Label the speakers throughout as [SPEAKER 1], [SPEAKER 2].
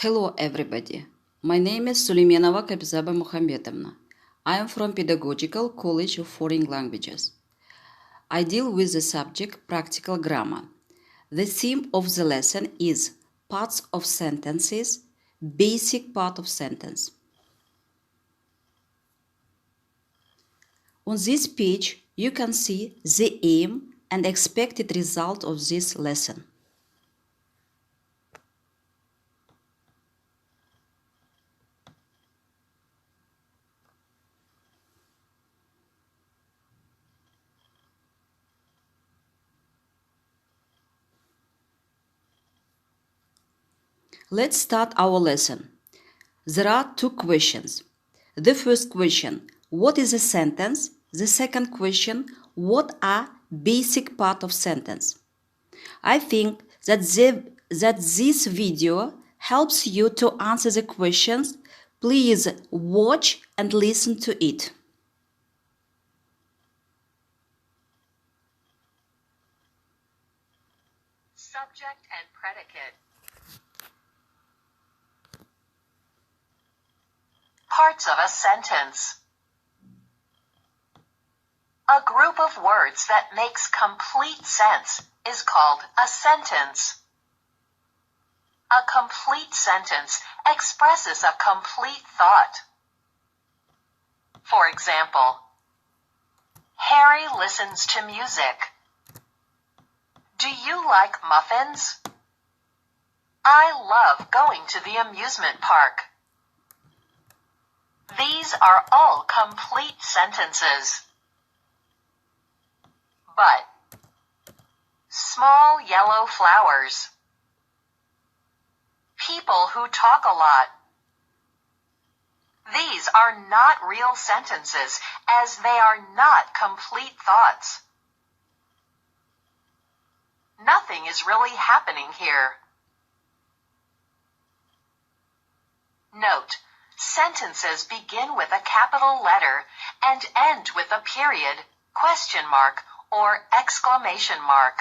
[SPEAKER 1] Hello everybody. My name is Suleimanova Kabzaba Muhamedovna. I am from Pedagogical College of Foreign Languages. I deal with the subject practical grammar. The theme of the lesson is parts of sentences, basic part of sentence. On this page, you can see the aim and expected result of this lesson. Let's start our lesson. There are two questions. The first question, what is a sentence? The second question, what are basic part of sentence? I think that this video helps you to answer the questions. Please watch and listen to it.
[SPEAKER 2] Subject and predicate. Parts of a sentence. A group of words that makes complete sense is called a sentence. A complete sentence expresses a complete thought. For example, Harry listens to music. Do you like muffins? I love going to the amusement park. These are all complete sentences. But small yellow flowers. People who talk a lot. These are not real sentences, as they are not complete thoughts. Nothing is really happening here. Note, sentences begin with a capital letter and end with a period, question mark, or exclamation mark.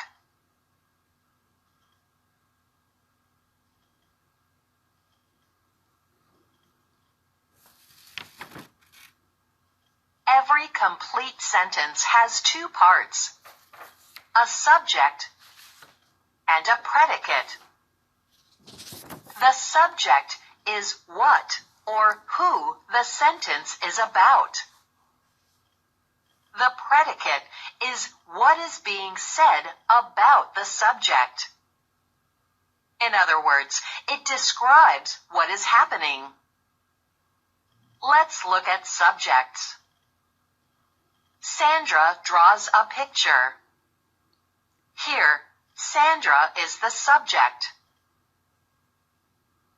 [SPEAKER 2] Every complete sentence has two parts, a subject and a predicate. The subject is what or who the sentence is about. The predicate is what is being said about the subject. In other words, it describes what is happening. Let's look at subjects. Sandra draws a picture. Here, Sandra is the subject.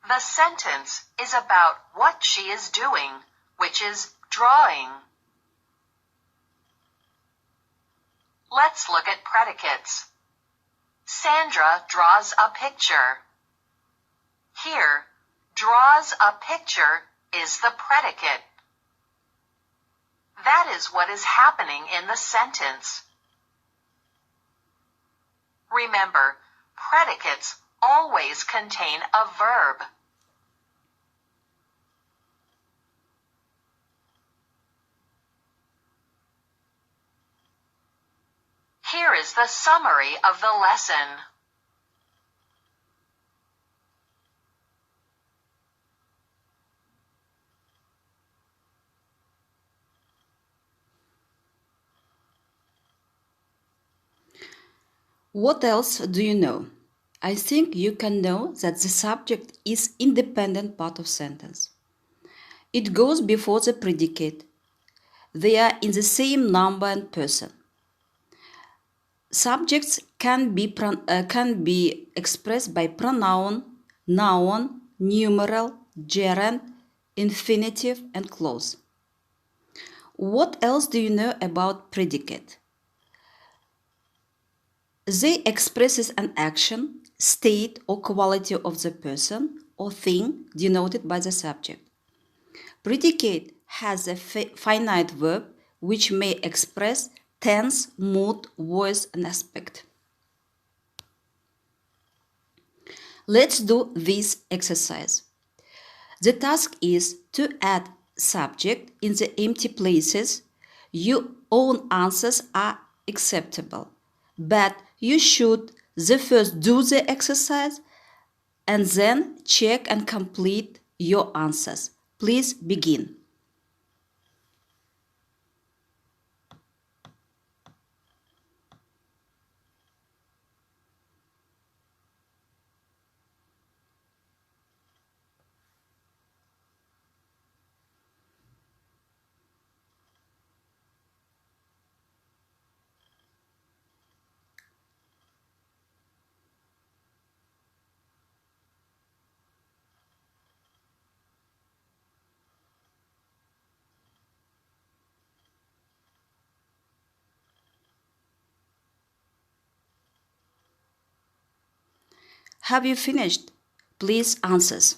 [SPEAKER 2] The sentence is about what she is doing, which is drawing. Let's look at predicates. Sandra draws a picture. Here, draws a picture is the predicate. That is what is happening in the sentence. Remember, predicates always contain a verb. Here is the summary of the lesson.
[SPEAKER 1] What else do you know? I think you can know that the subject is independent part of sentence. It goes before the predicate. They are in the same number and person. Subjects can be expressed by pronoun, noun, numeral, gerund, infinitive, and clause. What else do you know about predicate? They expresses an action, state, or quality of the person or thing denoted by the subject. Predicate has a finite verb which may express tense, mood, voice, and aspect. Let's do this exercise. The task is to add subject in the empty places. Your own answers are acceptable, but you should first do the exercise and then check and complete your answers. Please begin. Have you finished? Please answers.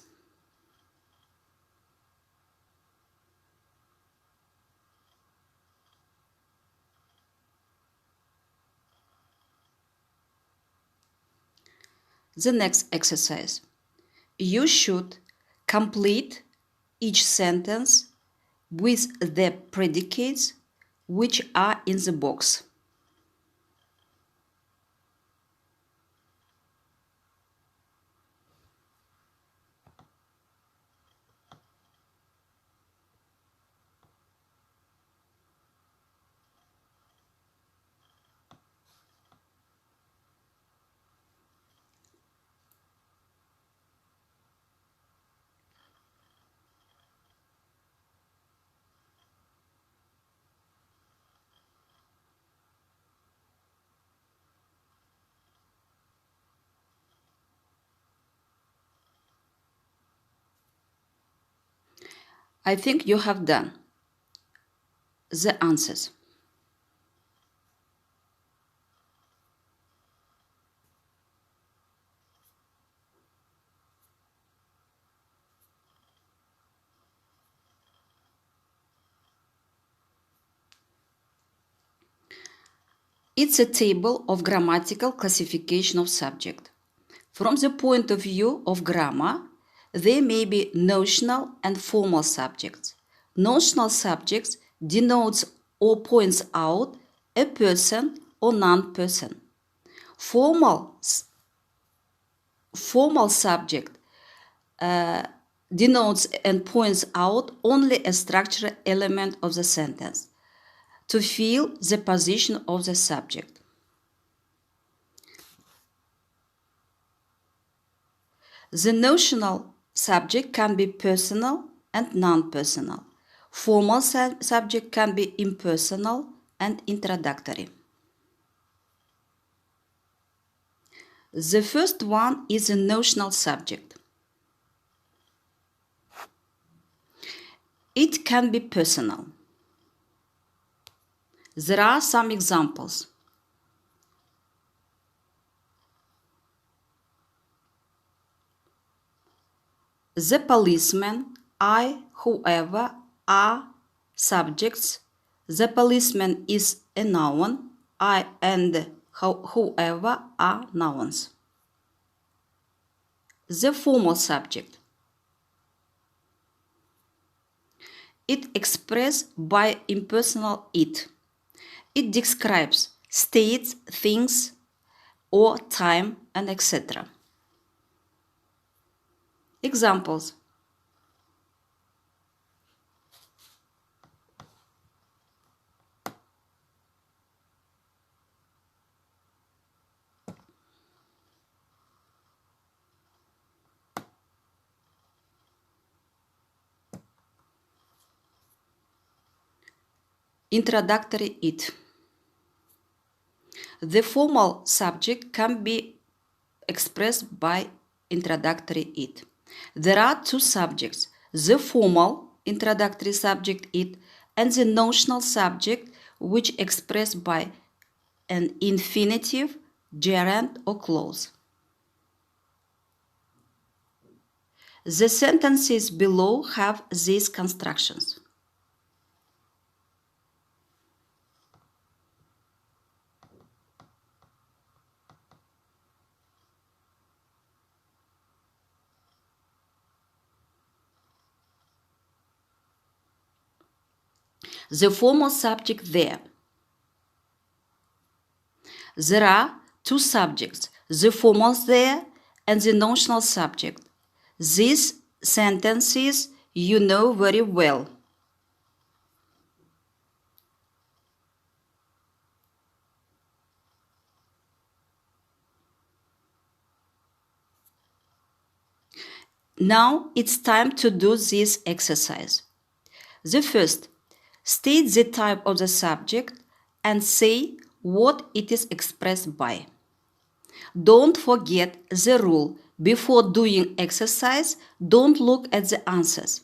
[SPEAKER 1] The next exercise. You should complete each sentence with the predicates which are in the box. I think you have done the answers. It's a table of grammatical classification of subject. From the point of view of grammar, there may be notional and formal subjects. Notional subjects denotes or points out a person or non-person. Formal subject denotes and points out only a structural element of the sentence to fill the position of the subject. The notional subject can be personal and non-personal. Formal subject can be impersonal and introductory. The first one is a notional subject. It can be personal. There are some examples. The policeman, I, whoever are subjects. The policeman is a noun. I and whoever are nouns. The formal subject. It expressed by impersonal it. It describes states, things, or time, and etc. Examples. Introductory it. The formal subject can be expressed by introductory it. There are two subjects, the formal introductory subject it and the notional subject which expressed by an infinitive, gerund or clause. The sentences below have these constructions. The formal subject there. There are two subjects, the formal there and the notional subject. These sentences you know very well. Now it's time to do this exercise. The first, state the type of the subject and say what it is expressed by. Don't forget the rule. Before doing exercise, don't look at the answers.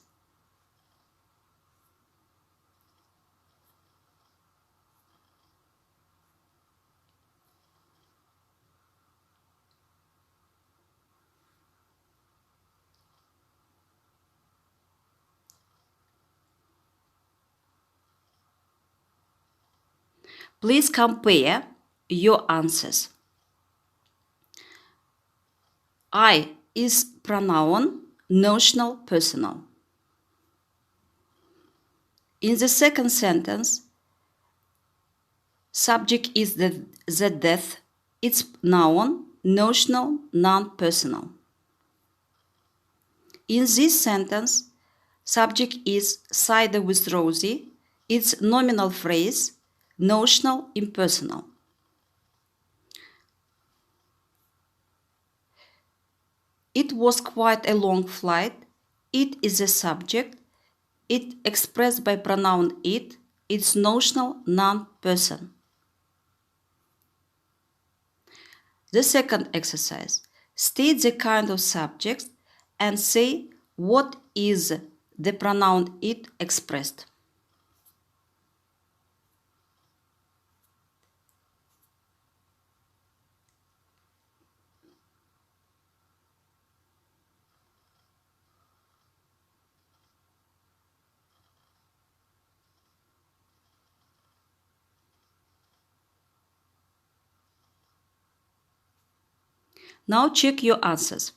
[SPEAKER 1] Please compare your answers. I is pronoun, notional, personal. In the second sentence, subject is the death. It's noun, notional, non-personal. In this sentence, subject is cider with Rosie. It's nominal phrase, notional, impersonal. It was quite a long flight. It is a subject. It expressed by pronoun it. It's notional, non-person. The second exercise. State the kind of subject and say what is the pronoun it expressed. Now check your answers.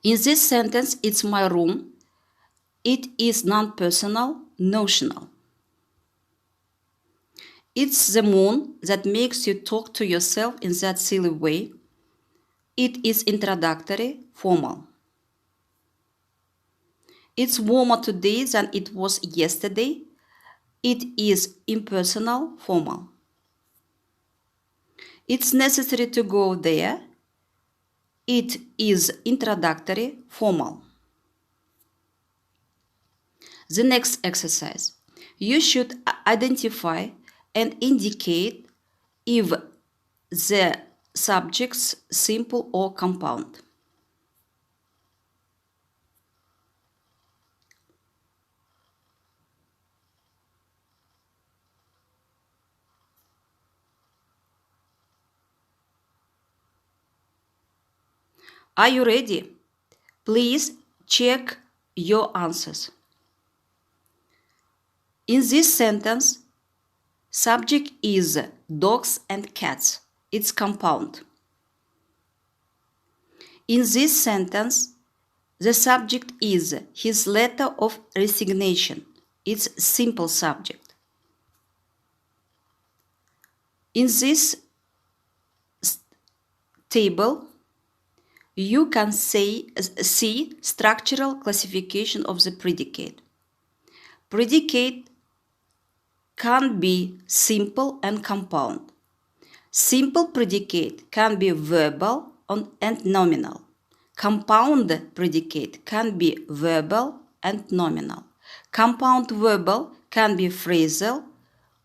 [SPEAKER 1] In this sentence, it's my room. It is non-personal, notional. It's the moon that makes you talk to yourself in that silly way. It is introductory, formal. It's warmer today than it was yesterday. It is impersonal, formal. It's necessary to go there. It is introductory, formal. The next exercise. You should identify and indicate if the subject's simple or compound. Are you ready? Please check your answers. In this sentence, subject is dogs and cats. It's compound. In this sentence, the subject is his letter of resignation. It's simple subject. In this table, you can see structural classification of the predicate. Predicate can be simple and compound. Simple predicate can be verbal and nominal. Compound predicate can be verbal and nominal. Compound verbal can be phrasal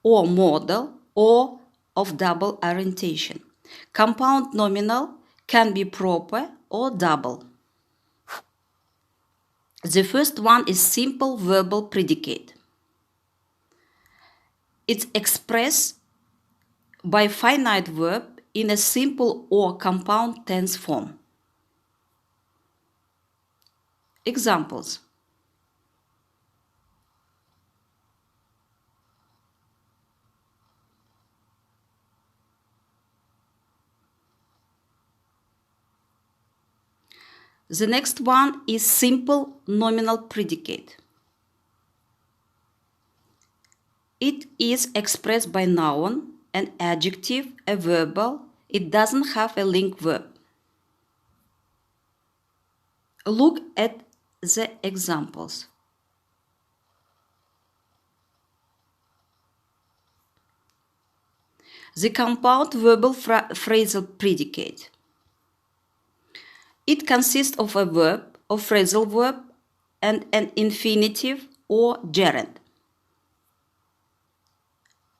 [SPEAKER 1] or modal or of double orientation. Compound nominal can be proper or double. The first one is simple verbal predicate. It's expressed by finite verb in a simple or compound tense form. Examples. The next one is simple nominal predicate. It is expressed by noun, an adjective, a verbal. It doesn't have a link verb. Look at the examples. The compound verbal phrasal predicate. It consists of a verb or phrasal verb and an infinitive or gerund.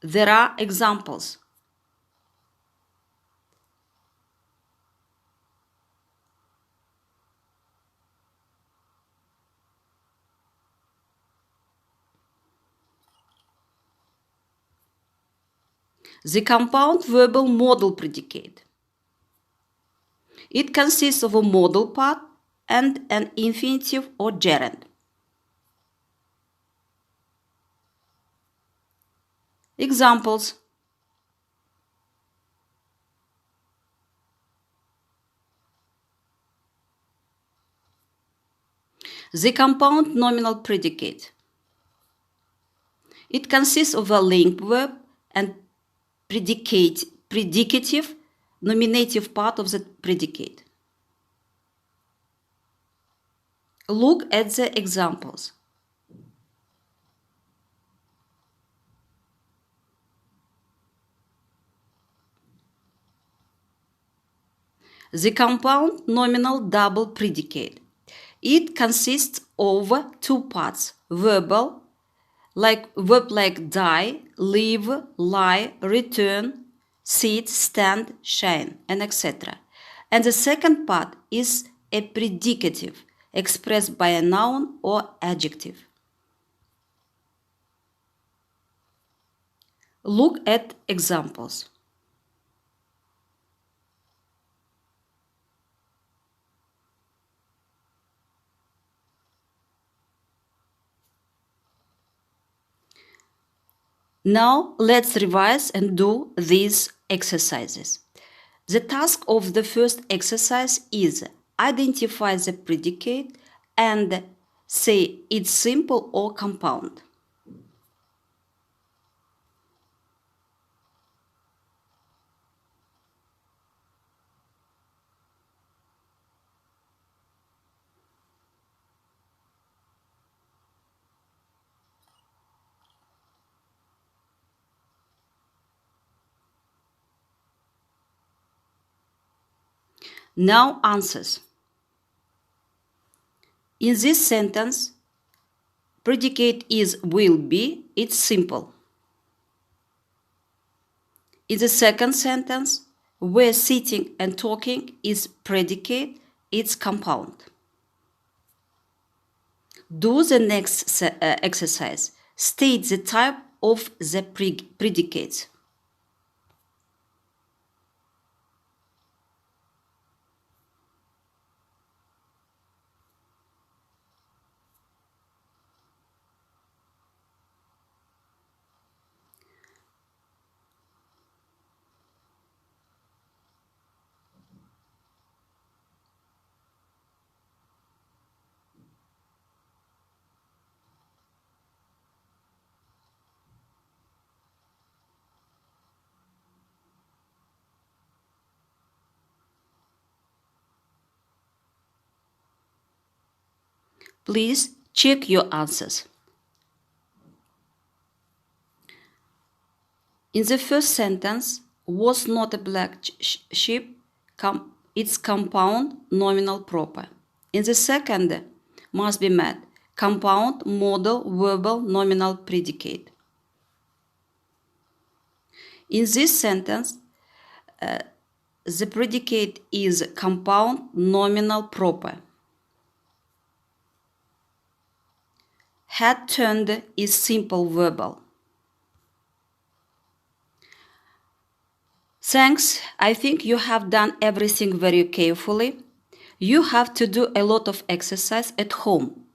[SPEAKER 1] There are examples. The compound verbal modal predicate. It consists of a modal part and an infinitive or gerund. Examples. The compound nominal predicate. It consists of a link verb and predicative nominative part of the predicate. Look at the examples. The compound nominal double predicate. It consists of two parts, verb like die, live, lie, return, sit, stand, shine, and etc. And the second part is a predicative, expressed by a noun or adjective. Look at examples. Now let's revise and do these exercises. The task of the first exercise is identify the predicate and say it's simple or compound. Now answers. In this sentence, predicate is will be, it's simple. In the second sentence, we're sitting and talking is predicate, it's compound. Do the next exercise. State the type of the predicates. Please check your answers. In the first sentence, was not a black sheep, it's compound nominal proper. In the second, must be met, compound modal verbal nominal predicate. In this sentence, the predicate is compound nominal proper. Had turned is simple verbal. Thanks, I think you have done everything very carefully. You have to do a lot of exercise at home.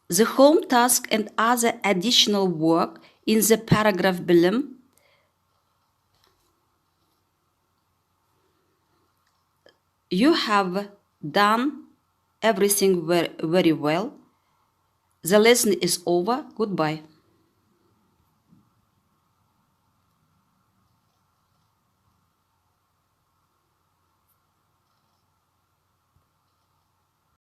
[SPEAKER 1] The home task and other additional work in the paragraph below. You have done everything very well. The lesson is over. Goodbye.